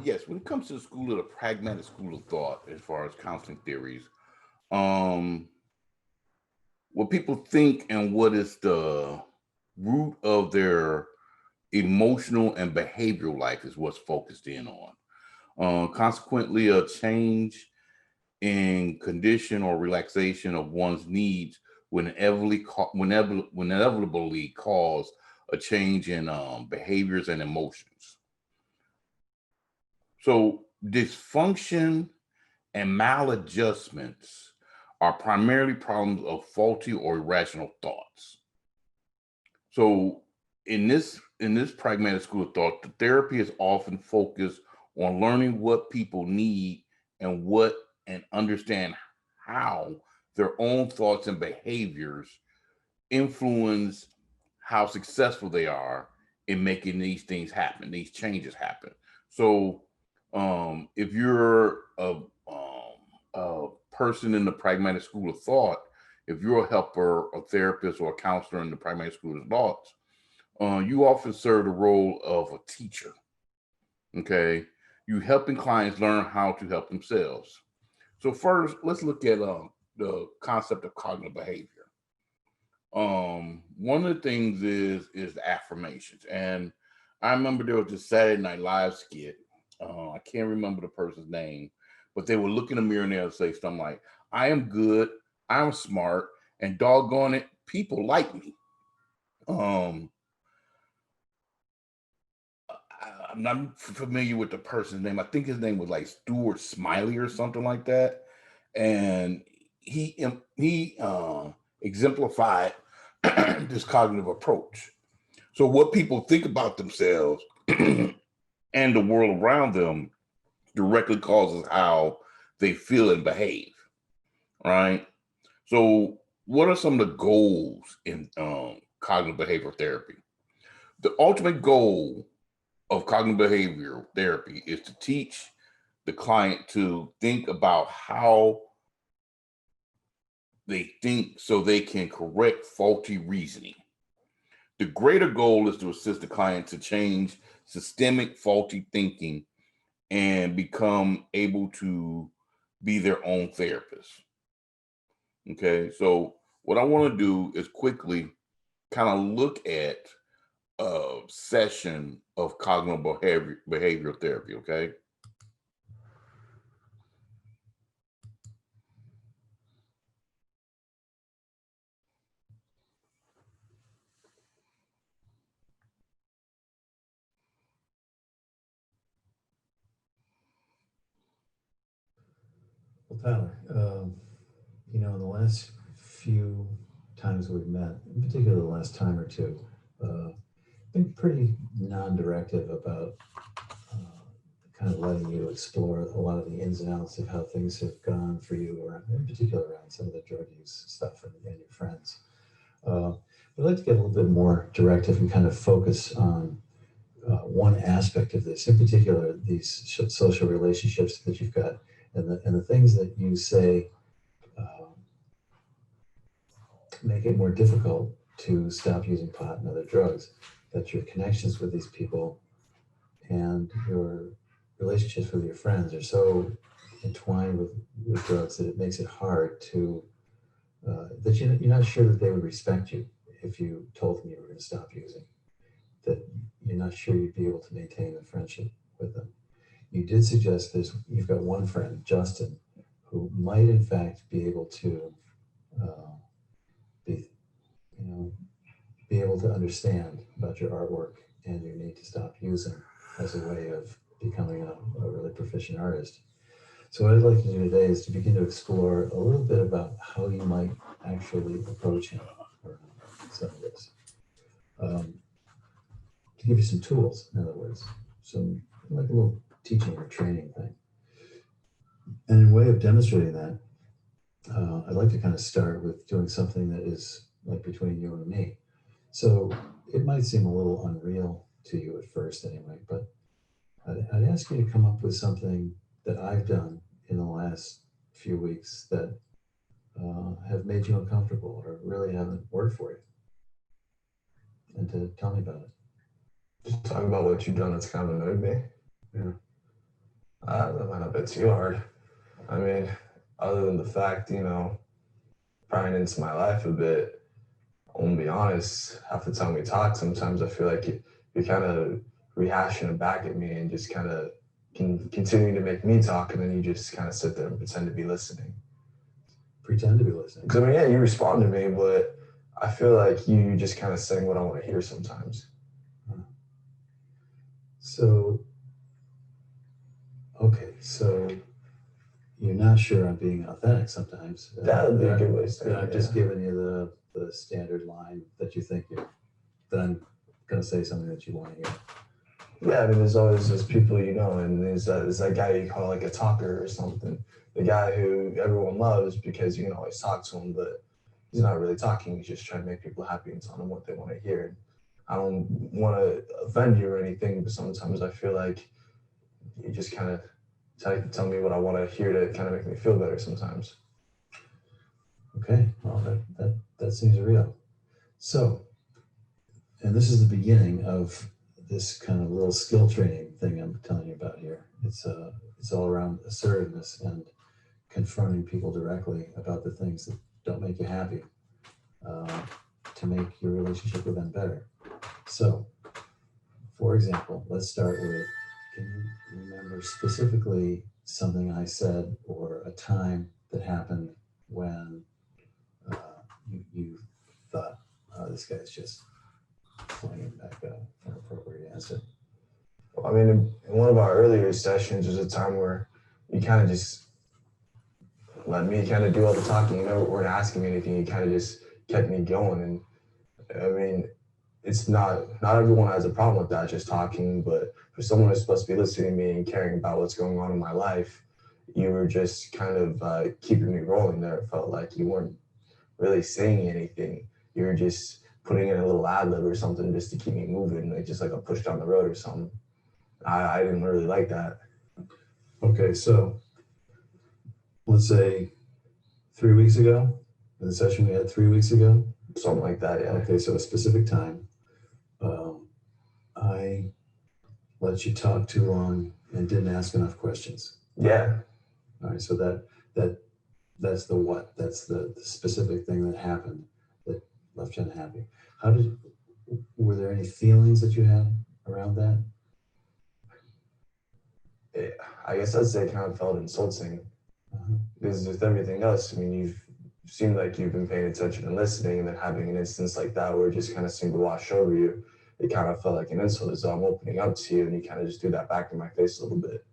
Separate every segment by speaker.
Speaker 1: Yes, when it comes to the school of the pragmatic school of thought, as far as counseling theories, um, what people think and what is the root of their emotional and behavioral life is what's focused in on. Consequently, a change in condition or relaxation of one's needs will inevitably cause a change in behaviors and emotions. So, dysfunction and maladjustments are primarily problems of faulty or irrational thoughts. So, in this pragmatic school of thought, the therapy is often focused on learning what people need and what and understand how their own thoughts and behaviors influence how successful they are in making these things happen, these changes happen. So, if you're a person in the pragmatic school of thought, if you're a helper, a therapist, or a counselor in the pragmatic school of thought, you often serve the role of a teacher. Okay, you helping clients learn how to help themselves. So first, let's look at the concept of cognitive behavior. One of the things is the affirmations, and I remember there was this Saturday Night Live skit. I can't remember the person's name, but they would look in the mirror and they would say something like, "I am good, I'm smart, and doggone it, people like me." Um, I'm not familiar with the person's name. I think his name was like Stuart Smiley or something like that, and he exemplified this cognitive approach. So what people think about themselves and the world around them directly causes how they feel and behave, right? So what are some of the goals in cognitive behavioral therapy? The ultimate goal of cognitive behavioral therapy is to teach the client to think about how they think so they can correct faulty reasoning. The greater goal is to assist the client to change systemic faulty thinking and become able to be their own therapist. Okay, so what I want to do is quickly kind of look at a session of cognitive behavioral therapy. Okay.
Speaker 2: Well, Tyler, in the last few times we've met, in particular the last time or two, uh, been pretty non-directive about kind of letting you explore a lot of the ins and outs of how things have gone for you, or in particular around some of the drug use stuff and your friends. Uh, I'd like to get a little bit more directive and kind of focus on one aspect of this, in particular, these social relationships that you've got, and the things that you say uh, make it more difficult to stop using pot and other drugs. That your connections with these people and your relationships with your friends are so entwined with drugs that it makes it hard to that you're not sure that they would respect you if you told them you were going to stop using, that you're not sure you'd be able to maintain a friendship with them. You did suggest you've got one friend, Justin, who might in fact be able to uh, be, you know, be able to understand about your artwork and your need to stop using as a way of becoming a really proficient artist. So what I'd like to do today is to begin to explore a little bit about how you might actually approach him around some of this. Um, to give you some tools, in other words, some like a little teaching or training thing. And in way of demonstrating that, I'd like to kind of start with doing something that is like between you and me. So it might seem a little unreal to you at first, anyway, but I'd ask you to come up with something that I've done in the last few weeks that have made you uncomfortable or really haven't worked for you, and to tell me about it.
Speaker 3: Just talk about what you've done that's kind of annoyed me.
Speaker 2: Yeah.
Speaker 3: That might not be too hard. I mean, other than the fact, prying into my life a bit, I'm gonna be honest, half the time we talk, sometimes I feel like you're kind of rehashing it back at me and just kind of continuing to make me talk, and then you just kind of sit there and pretend to be listening.
Speaker 2: Pretend to be listening.
Speaker 3: Because I mean, yeah, you respond to me, but I feel like you just kind of saying what I want to hear sometimes.
Speaker 2: So, okay, so you're not sure I'm being authentic sometimes.
Speaker 3: That would be a good way to say it.
Speaker 2: I'm just giving you the standard line that you think that I'm going to say something that you want to hear.
Speaker 3: Yeah, I mean, there's always those people, and there's that guy you call like a talker or something. The guy who everyone loves because you can always talk to him, but he's not really talking. He's just trying to make people happy and tell them what they want to hear. I don't want to offend you or anything, but sometimes I feel like you just kind of tell me what I want to hear to kind of make me feel better sometimes.
Speaker 2: Okay, well, that seems real. So, and this is the beginning of this kind of little skill training thing I'm telling you about here. It's all around assertiveness and confronting people directly about the things that don't make you happy, to make your relationship with them better. So, for example, let's start with, can you remember specifically something I said or a time that happened when you thought, oh, this guy's just flinging back an appropriate answer?
Speaker 3: Well, I mean, in one of our earlier sessions, there's a time where you kind of just let me kind of do all the talking. You weren't asking me anything. You kind of just kept me going. And I mean, it's not everyone has a problem with that, just talking. But for someone who's supposed to be listening to me and caring about what's going on in my life, you were just kind of keeping me rolling there. It felt like you weren't really saying anything. You were just putting in a little ad lib or something just to keep me moving, like just like a push down the road or something. I didn't really like that.
Speaker 2: Okay, so let's say 3 weeks ago, in the session we had 3 weeks ago.
Speaker 3: Something like that, yeah.
Speaker 2: Okay, so a specific time, I let you talk too long and didn't ask enough questions.
Speaker 3: Yeah.
Speaker 2: All right, so that's the what? That's the specific thing that happened that left you unhappy. Were there any feelings that you had around that?
Speaker 3: I guess I'd say it kind of felt insulting. Because with everything else, I mean, you've seemed like you've been paying attention and listening, and then having an instance like that where it just kind of seemed to wash over you, it kind of felt like an insult, as though I'm opening up to you, and you kind of just do that back in my face a little bit.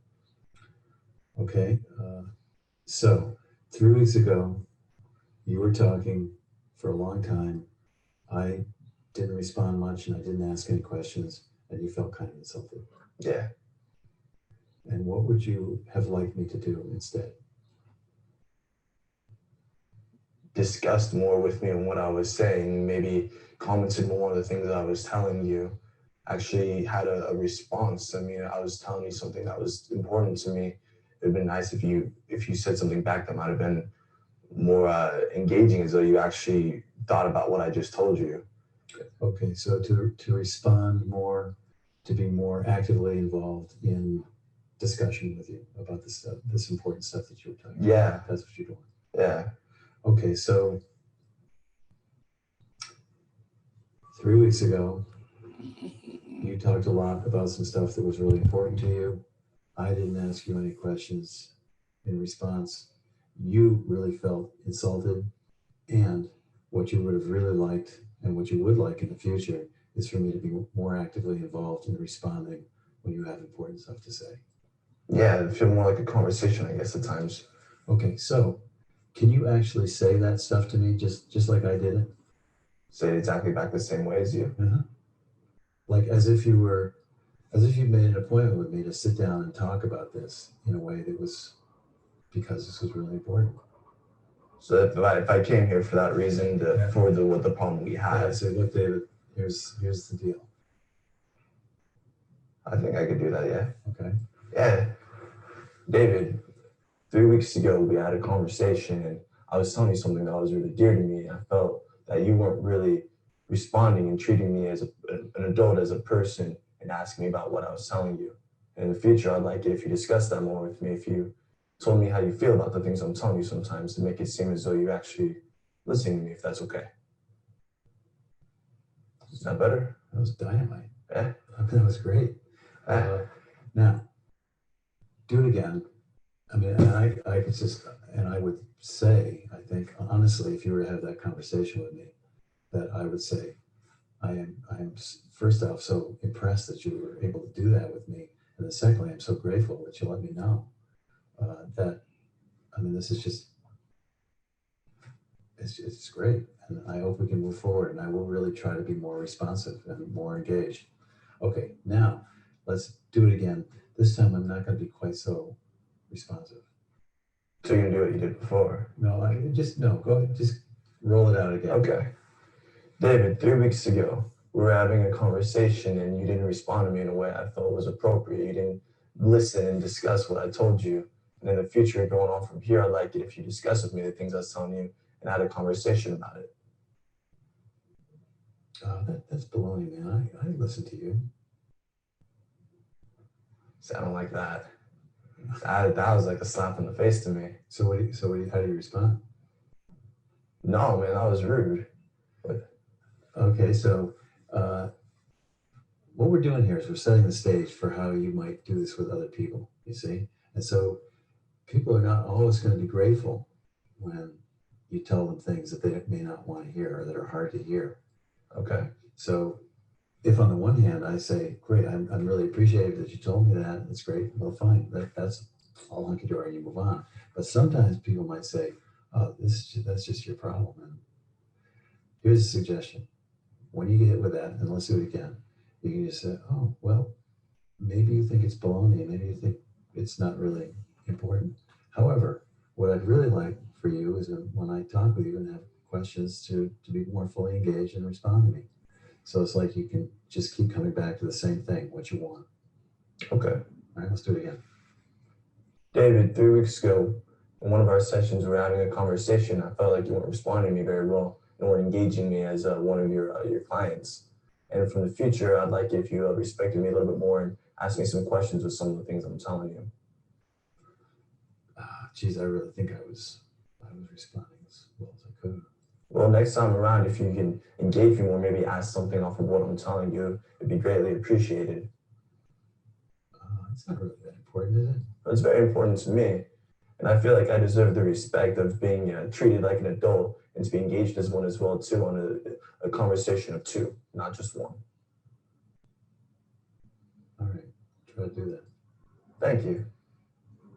Speaker 2: Okay, so 3 weeks ago, you were talking for a long time. I didn't respond much, and I didn't ask any questions, and you felt kind of insulted.
Speaker 3: Yeah.
Speaker 2: And what would you have liked me to do instead?
Speaker 3: Discussed more with me on what I was saying, maybe commented more on the things that I was telling you, actually had a response. I mean, I was telling you something that was important to me. It'd been nice if you said something back that might have been more engaging, as though you actually thought about what I just told you.
Speaker 2: Okay, so to respond more, to be more actively involved in discussion with you about this important stuff that you were talking about.
Speaker 3: Yeah.
Speaker 2: That's what you're doing.
Speaker 3: Yeah.
Speaker 2: Okay, so 3 weeks ago, you talked a lot about some stuff that was really important to you. I didn't ask you any questions in response. You really felt insulted, and what you would have really liked and what you would like in the future is for me to be more actively involved in responding when you have important stuff to say.
Speaker 3: Yeah, it feel more like a conversation, I guess, at times.
Speaker 2: Okay, so can you actually say that stuff to me just like I did it?
Speaker 3: Say it exactly back the same way as you.
Speaker 2: Like as if you made an appointment with me to sit down and talk about this in a way that was because this was really important.
Speaker 3: So if I came here for that reason, for the problem we had.
Speaker 2: I'd say, look, David, here's the deal.
Speaker 3: I think I could do that, yeah.
Speaker 2: Okay.
Speaker 3: Yeah. David, 3 weeks ago, we had a conversation, and I was telling you something that was really dear to me. I felt that you weren't really responding and treating me as an adult, as a person, and asking me about what I was telling you. And in the future, I'd like it if you discuss that more with me, if you told me how you feel about the things I'm telling you sometimes, to make it seem as though you're actually listening to me, if that's okay. Is that better?
Speaker 2: That was dynamite.
Speaker 3: Yeah.
Speaker 2: That was great. Now, do it again. I mean, and I could just, and I would say, I think, honestly, if you were to have that conversation with me, that I would say, I am first off so impressed that you were able to do that with me, and then secondly, I'm so grateful that you let me know that. I mean, this is just, it's great, and I hope we can move forward. And I will really try to be more responsive and more engaged. Okay, now let's do it again. This time, I'm not going to be quite so responsive.
Speaker 3: So you're gonna do what you did before?
Speaker 2: No, go ahead, just roll it out again.
Speaker 3: Okay. David, 3 weeks ago, we were having a conversation and you didn't respond to me in a way I thought was appropriate. You didn't listen and discuss what I told you. And in the future, going on from here, I'd like it if you discuss with me the things I was telling you and had a conversation about it.
Speaker 2: That's baloney, man. I listened to you.
Speaker 3: Sounding like that. That was like a slap in the face to me.
Speaker 2: So how do you respond?
Speaker 3: No, man, that was rude.
Speaker 2: Okay, so what we're doing here is we're setting the stage for how you might do this with other people, you see? And so people are not always going to be grateful when you tell them things that they may not want to hear or that are hard to hear.
Speaker 3: Okay.
Speaker 2: So if on the one hand I say, great, I'm really appreciative that you told me that, that's great, well, fine, that's all hunky-dory and you move on. But sometimes people might say, oh, that's just your problem. And here's a suggestion. When you get hit with that, and let's do it again, you can just say, oh, well, maybe you think it's baloney, maybe you think it's not really important. However, what I'd really like for you is when I talk with you and have questions to be more fully engaged and respond to me. So it's like you can just keep coming back to the same thing, what you want.
Speaker 3: Okay.
Speaker 2: All right, let's do it again.
Speaker 3: David, 3 weeks ago, in one of our sessions, we were having a conversation. I felt like you weren't responding to me very well and weren't engaging me as one of your clients. And from the future, I'd like if you respected me a little bit more and asked me some questions with some of the things I'm telling you.
Speaker 2: Geez, I really think I was responding as well as I could.
Speaker 3: Well, next time around, if you can engage me more, maybe ask something off of what I'm telling you, it'd be greatly appreciated.
Speaker 2: It's not really that important, is it?
Speaker 3: It's very important to me. And I feel like I deserve the respect of being treated like an adult and to be engaged as one as well, too, on a conversation of two, not just one.
Speaker 2: All right, try to do that.
Speaker 3: Thank you.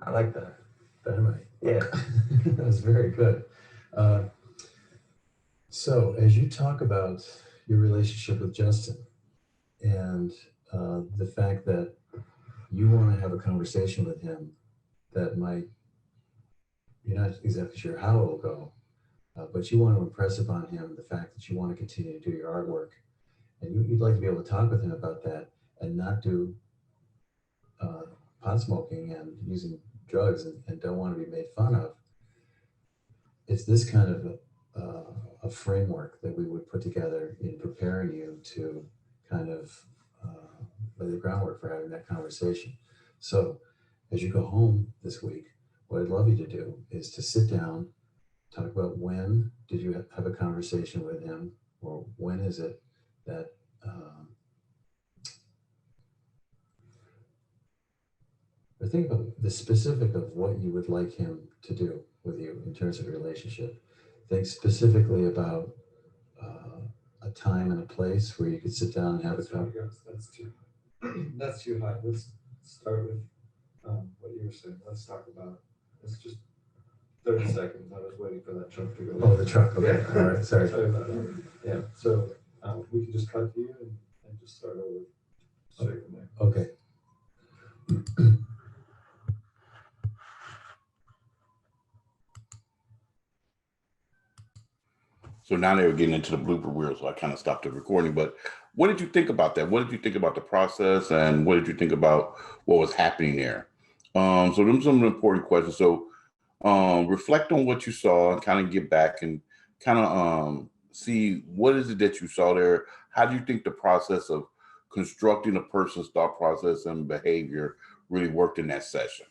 Speaker 3: I like that.
Speaker 2: Dynamite.
Speaker 3: Yeah.
Speaker 2: That was very good. So as you talk about your relationship with Justin and the fact that you want to have a conversation with him that might, you're not exactly sure how it will go, but you want to impress upon him the fact that you want to continue to do your artwork. And you'd like to be able to talk with him about that and not do pot smoking and using drugs and don't want to be made fun of. It's this kind of a framework that we would put together in preparing you to kind of lay the groundwork for having that conversation. So as you go home this week, what I'd love you to do is to sit down, talk about when did you have a conversation with him, or when is it that or think about the specific of what you would like him to do with you in terms of your relationship. Think specifically about a time and a place where you could sit down and have a conversation.
Speaker 4: That's too high. Let's start with what you were saying. Let's talk about, it's just 30 seconds. I was waiting for that truck to go.
Speaker 2: Oh, the truck. Okay.
Speaker 4: Yeah.
Speaker 2: All right. Sorry.
Speaker 4: Sorry about that. Yeah. So we can just cut to you and just start over straight from there.
Speaker 2: Okay.
Speaker 1: So now they were getting into the blooper reel, so I kind of stopped the recording. But what did you think about that? What did you think about the process, and what did you think about what was happening there? So them some important questions. So reflect on what you saw and kind of get back and kind of see what is it that you saw there. How do you think the process of constructing a person's thought process and behavior really worked in that session.